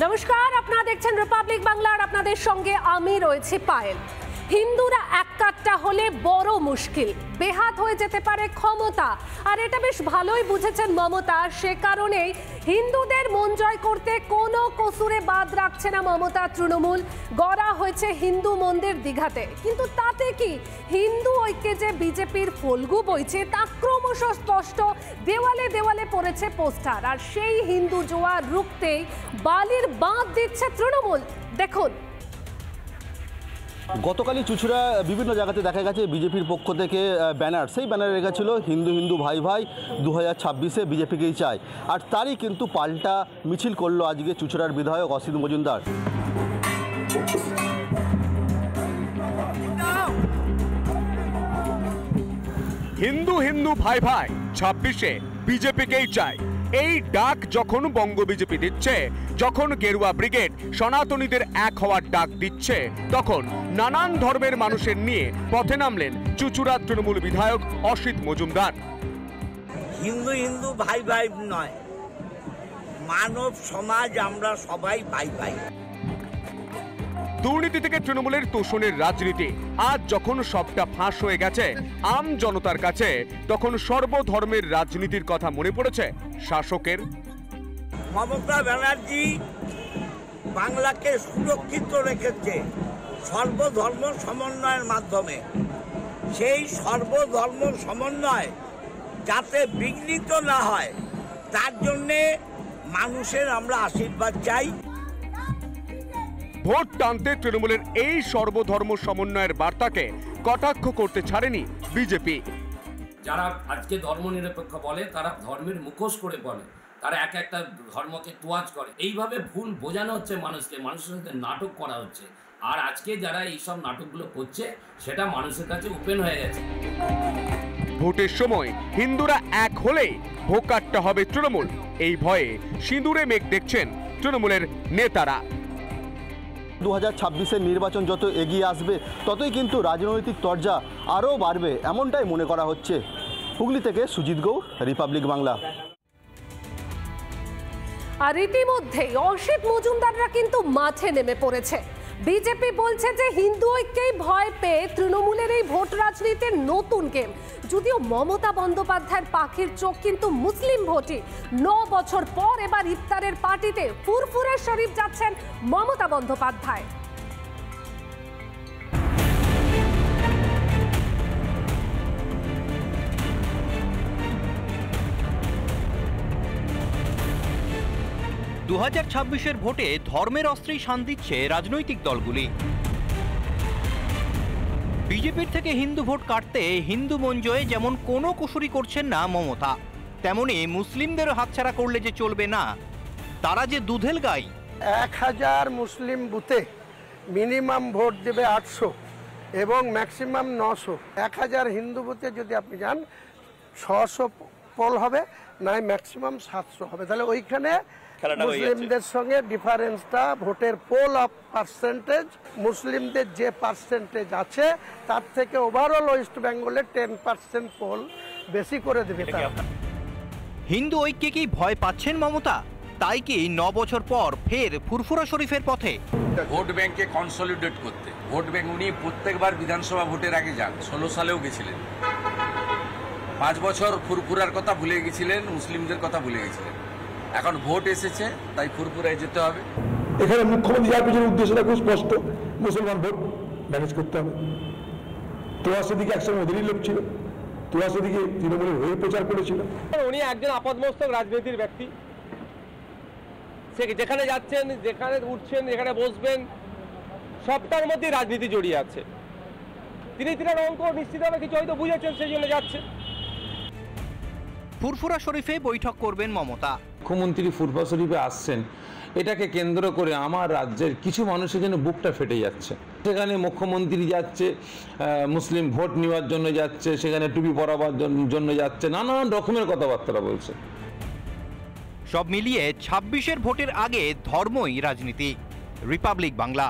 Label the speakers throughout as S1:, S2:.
S1: নমস্কার, আপনারা দেখছেন রিপাবলিক বাংলা আর আপনাদের সঙ্গে আমি রয়েছি পায়েল। হিন্দুরা এক কাট্টা হলে বড় মুশকিল, বেহাত হয়ে যেতে পারে ক্ষমতা, আর এটা বেশ ভালোই বুঝেছেন মমতা। সে কারণেই হিন্দুদের মন জয় করতে কোনো কসুরে বাদ রাখছে না মমতা। তৃণমূল গড়া হয়েছে হিন্দু মন্দির দীঘাতে, কিন্তু তাতে কি হিন্দু ঐক্যে যে বিজেপির ফল্গু বইছে তা ক্রমশ স্পষ্ট। দেওয়ালে দেওয়ালে পড়েছে পোস্টার, আর সেই হিন্দু জোয়ার রুখতেই বালির বাঁধ দিচ্ছে তৃণমূল। দেখুন,
S2: গতকালই চুঁচুড়া বিভিন্ন জায়গাতে দেখা গেছে বিজেপির পক্ষ থেকে ব্যানার, সেই ব্যানারে লেখা ছিল হিন্দু হিন্দু ভাই ভাই 2026-এ বিজেপিকেই চায়। আর তারই কিন্তু পাল্টা মিছিল করলো আজকে চুঁচুড়ার বিধায়ক অসিত মজুমদার।
S3: হিন্দু হিন্দু ভাই ভাই 26-এ বিজেপিকেই চায়, এই ডাক যখন বঙ্গ বিজেপি দিচ্ছে, যখন গেরুয়া ব্রিগেড সনাতনীদের এক হওয়ার ডাক দিচ্ছে, তখন নানান ধর্মের মানুষের নিয়ে পথে নামলেন চুঁচুড়া তৃণমূল বিধায়ক অসিত মজুমদার।
S4: হিন্দু হিন্দু ভাই ভাই নয়, মানব সমাজ আমরা সবাই ভাই ভাই।
S3: দুর্নীতি থেকে তৃণমূলের তোষণের রাজনীতি আজ যখন সবটা ফাঁস হয়ে গেছে আম জনতার কাছে, তখন সর্বধর্মের রাজনীতির কথা মনে পড়েছে শাসকের।
S4: মমতা ব্যানার্জি বাংলাকে সুরক্ষিত রেখেছে সর্বধর্ম সমন্বয়ের মাধ্যমে। সেই সর্বধর্ম সমন্বয় যাতে বিঘ্নিত না হয়, তার জন্যে মানুষের আমরা আশীর্বাদ চাই।
S3: ভোট টানতে তৃণমূলের এই সর্বধর্ম সমন্বয়ের বার্তাকে কটাক্ষ করতে ছাড়েনি বিজেপি।
S5: যারা আজকে ধর্মনিরপেক্ষ বলে, তারা ধর্মের মুখোশ করে বলে, তারা এক একটা ধর্মকে তোয়াজ করে। এইভাবে ভুল বোঝানো হচ্ছে মানুষকে, মানুষের সাথে নাটক করা হচ্ছে। আর আজকে যারা এইসব নাটকগুলো করছে সেটা মানুষের কাছে ওপেন হয়ে গেছে।
S3: ভোটের সময় হিন্দুরা এক হলেই ভোকাট্টা হবে তৃণমূল, এই ভয়ে সিঁদুরে মেঘ দেখছেন তৃণমূলের নেতারা।
S2: 2026-এর নির্বাচন যত এগিয়ে আসবে ততই কিন্তু রাজনৈতিক তরজা আরও বাড়বে, এমনটাই মনে করা হচ্ছে। হুগলি থেকে সুজিত গৌড়, রিপাবলিক বাংলা।
S1: আর ইতিমধ্যেই অসিত মজুমদাররা কিন্তু মাঠে নেমে পড়েছে। বিজেপি বলছে যে হিন্দু ঐক্যেই ভয় পেয়ে তৃণমূলের এই ভোট রাজনীতির নতুন গেম। যদিও মমতা বন্দ্যোপাধ্যায়ের পাখির চোখ কিন্তু মুসলিম ভোটে। 9 বছর পর এবার ইফতারের পার্টিতে ফুরফুরে শরীফ যাচ্ছেন মমতা বন্দ্যোপাধ্যায়।
S6: দু 2026-এর ভোটে ধর্মের অস্ত্রেই শান দিচ্ছে রাজনৈতিক দলগুলি। বিজেপির থেকে হিন্দু ভোট কাটতে হিন্দু মন জয়ে যেমন কোনো কুশুরি করছেন না মমতা, তেমনি মুসলিমদেরও হাতছাড়া করলে যে চলবে না। তারা যে দুধেল গাই।
S7: 1000 মুসলিম বুথে মিনিমাম ভোট দেবে 800 এবং ম্যাক্সিমাম 900। 1000 হিন্দু বুথে যদি আপনি যান 600 পোল হবে, নাই ম্যাক্সিমাম 700 হবে। তাহলে ওইখানে মুসলিমদের সঙ্গে ডিফারেন্সটা ভোটের পোল অফ পার্সেন্টেজ, মুসলিমদের যে পার্সেন্টেজ আছে তার থেকে ওভারঅল ওয়েস্ট বেঙ্গলে 10% পোল বেশি করে দেবে।
S6: হিন্দু ঐক্যে কি ভয় পাচ্ছেন মমতা? তাই কি 9 বছর পর ফের ফুরফুরা শরীফের পথে?
S8: ভোট ব্যাংকে কনসলিডেট করতে, ভোট ব্যাংক উনি প্রত্যেকবার বিধানসভা ভোটের আগে যান। 16 সালেও গেছিলেন। 5 বছর ফুরফুরার কথা ভুলে গেছিলেন, মুসলিমদের কথা ভুলে গেছিলেন। এখন ভোট এসেছে, তাই ফুরফুরায় যেতে হবে।
S9: এখানে মুখ্যমন্ত্রী যার পিছনে উদ্দেশ্যটা খুব স্পষ্ট, মুসলমান ভোট ম্যানেজ করতে হবে। তোয়ার সেদিকে একসঙ্গে ওদেরই লোক ছিল, তোয়ার সেদিকে তৃণমূলের হয়ে প্রচার করেছিল।
S10: উনি একজন আপাদমস্তক রাজনীতির ব্যক্তি। সে যেখানে যাচ্ছেন, যেখানে উঠছেন, যেখানে বসবেন, সবটার মধ্যে রাজনীতি জড়িয়ে আছে। তিনি অঙ্ক নিশ্চিতভাবে কিছু হয়তো বুঝেছেন, সেই জন্য যাচ্ছে।
S6: ফুরফুরা শরীফে বৈঠক করবেন মমতা।
S11: মুখ্যমন্ত্রী ফুরফুরা শরীফে আসছেন, এটাকে কেন্দ্র করে আমার রাজ্যের কিছু মানুষের জন্য বুকটা ফেটে যাচ্ছে। সেখানে মুখ্যমন্ত্রী যাচ্ছে, মুসলিম ভোট নেওয়ার জন্য যাচ্ছে, সেখানে টুপি পরাবার জন্য যাচ্ছে, নানান রকমের কথাবার্তা বলছে।
S6: সব মিলিয়ে 26-এর ভোটের আগে ধর্মই রাজনীতি। রিপাবলিক বাংলা।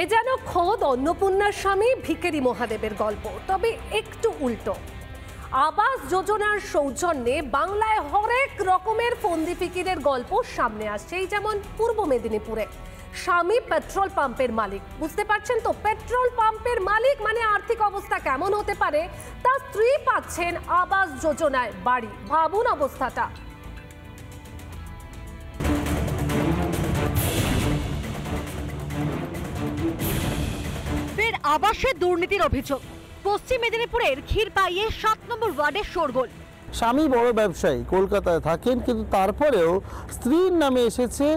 S1: এ যেন খোদ অন্নপূর্ণার স্বামী ভিখারি মহাদেবের গল্প, তবে একটু উল্টো। আবাস যোজনার সৌজন্যে বাংলায় হরেক রকমের ফন্দি ফিকিরের গল্প সামনে আসছে। এই যেমন পূর্ব মেদিনীপুরে স্বামী পেট্রোল পাম্পের মালিক, বুঝতে পারছেন তো, পেট্রোল পাম্পের মালিক মানে আর্থিক অবস্থা কেমন হতে পারে। তার স্ত্রী পাচ্ছেন আবাস যোজনায় বাড়ি, ভাবুন অবস্থাটা।
S12: ফের আবাসে দুর্নীতির অভিযোগ। পশ্চিম মেদিনীপুরের ক্ষীরপাইয়ে 7 নম্বর ওয়ার্ডের শোরগোল।
S13: স্বামী বড় ব্যবসায়ী, কলকাতায় থাকেন, কিন্তু তারপরেও স্ত্রীর নামে এসেছে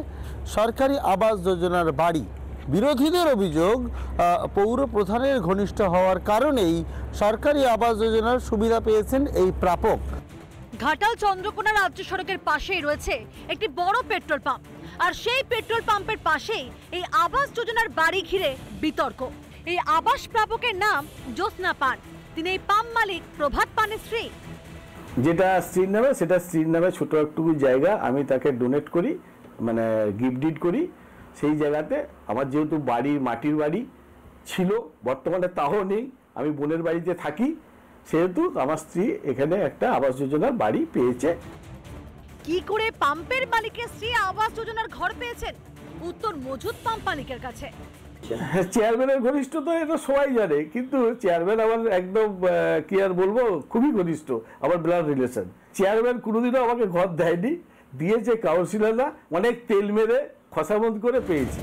S13: সরকারি আবাস যোজনার বাড়ি। বিরোধীদের অভিযোগ, পৌর প্রধানের ঘনিষ্ঠ হওয়ার কারণেই সরকারি আবাস যোজনার সুবিধা পেয়েছেন এই প্রাপক।
S12: ঘাটাল চন্দ্রকোনা রাজ্য সড়কের পাশেই রয়েছে একটি বড় পেট্রোল পাম্প, আর সেই পেট্রোল পাম্পের পাশেই এই আবাস যোজনার বাড়ি ঘিরে বিতর্ক। এই আবাস প্রাপকের নাম জ্যোৎস্না পান, তিনি এই পাম্প মালিক প্রভাত পানের স্ত্রী।
S14: যেটা স্ত্রীর নামে, সেটা স্ত্রীর নামে ছোট একটু জায়গা আমি তাকে ডোনেট করি, মানে গিফট ডিড করি। সেই জায়গাতে আমার যেহেতু বাড়ি, মাটির বাড়ি ছিল, বর্তমানে তাও নেই, আমি বোনের বাড়িতে থাকি, সেহেতু আমার স্ত্রী এখানে একটা আবাস যোজনার বাড়ি পেয়েছে।
S12: কি করে পাম্পের মালিকের স্ত্রী আবাস যোজনার ঘর পেয়েছেন? উত্তর মজুদ পাম্প মালিকের কাছে।
S14: চেয়ারম্যানের ঘনিষ্ঠ তো এটা সবাই জানে, কিন্তু চেয়ারম্যান আমার একদম কি আর বলবো, খুবই ঘনিষ্ঠ, আমার ব্লাড রিলেশন। চেয়ারম্যান কোনোদিনও আমাকে ঘর দেয়নি, দিয়েছে কাউন্সিলররা, অনেক তেল মেরে খসামত করে পেয়েছি।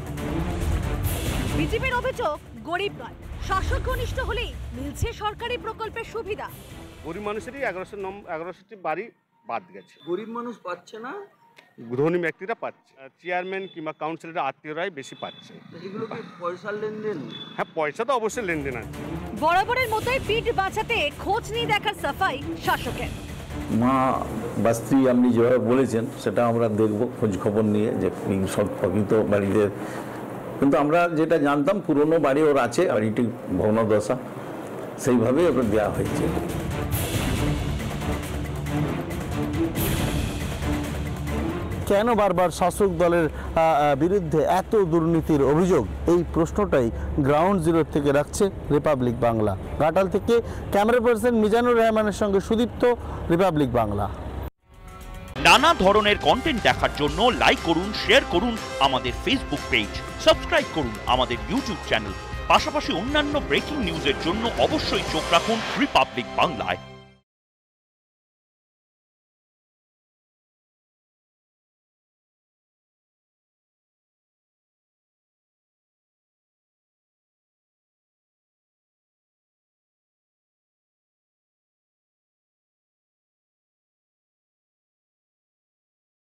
S12: বিজেপির অভিযোগ গরিব নয়, শাসক ঘনিষ্ঠ হলেই মিলছে সরকারি প্রকল্পের সুবিধা।
S15: গরিব মানুষেরই 1100টি বাড়ি বাদ গেছে,
S16: গরিব মানুষ পাচ্ছে না,
S15: ধনী ব্যক্তিরা পাচ্ছে, চেয়ারম্যান কিংবা কাউন্সিলরের আত্মীয়রাই বেশি পাচ্ছে।
S16: এগুলো কি পয়সার লেনদেন?
S15: হ্যাঁ, পয়সা তো অবশ্যই লেনদেন আছে।
S12: বরাবরের মতোই পিঠ বাঁচাতে খোঁজ নিয়ে দেখার সাফাই শাসকের।
S17: মা বা স্ত্রী আপনি যেভাবে বলেছেন সেটা আমরা দেখব খোঁজ খবর নিয়ে, যে সব প্রকৃত বাড়িতে। কিন্তু আমরা যেটা জানতাম পুরনো বাড়ি ওর আছে, বাড়িটি ভগ্নদশা, সেইভাবেই ওকে দেওয়া হয়েছে।
S13: কেন বারবার শাসক দলের বিরুদ্ধে এত দুর্নীতির অভিযোগ, এই প্রশ্নটাই গ্রাউন্ড জিরো থেকে রাখছে রিপাবলিক বাংলা। ঘাটাল থেকে ক্যামেরা পার্সন মিজানুর রহমানের সঙ্গে সুদীপ্ত, রিপাবলিক বাংলা।
S18: নানা ধরনের কন্টেন্ট দেখার জন্য লাইক করুন, শেয়ার করুন আমাদের ফেসবুক পেজ, সাবস্ক্রাইব করুন আমাদের ইউটিউব চ্যানেল। পাশাপাশি অন্যান্য ব্রেকিং নিউজের জন্য অবশ্যই চোখ রাখুন রিপাবলিক বাংলায়।